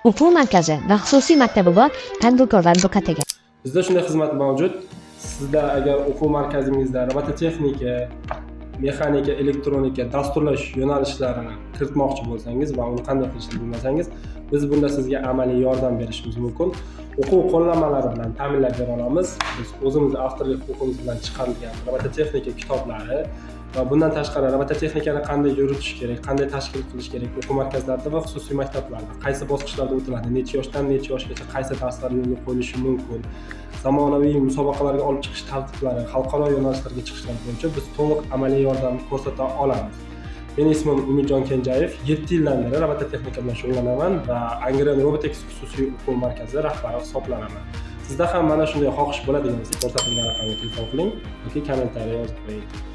o'quv markazi va xususiy maktabi bor tadbirkorlar diqqatiga. Bizda shunday xizmat mavjud. Sizda agar o'quv markazingizda robototexnika, mexanika, elektronika, dasturlash yo'nalishlarini kiritmoqchi bo'lsangiz va uni qanday qilishni bilmasangiz, biz bunda sizga amaliy yordam berishimiz mumkin. O'quv qo'llanmalari bilan ta'minlab bera olamiz. Biz o'zimiz avtorlik huquqimiz bilan chiqarilgan robototexnika kitoblari va bundan tashqari robototexnikani qanday yuritish kerak, qanday tashkil qilish kerak, o'quv markazlarida va xususiy maktablarda qaysi bosqichlarda o'tiladi, necha yoshdan necha yoshgacha qaysi darslar yo'lga qo'yilishi mumkin, zamonaviy musobaqalarga olib chiqish tartiblari, xalqaro yo'nalishlarga chiqishlar bo'yicha biz to'liq amaliy yordam ko'rsata olamiz. Mening ismim Umidjon Kenjayev, 7 yildan beri robototexnika bilan shug'ullanaman va Angren Robotex xususiy o'quv markazi rahbari hisoblanaman. Sizda ham mana shunday xohish bo'ladigan bo'lsa, ko'rsatilgan raqamga telefon qiling yoki kommentariy yozib qo'ying.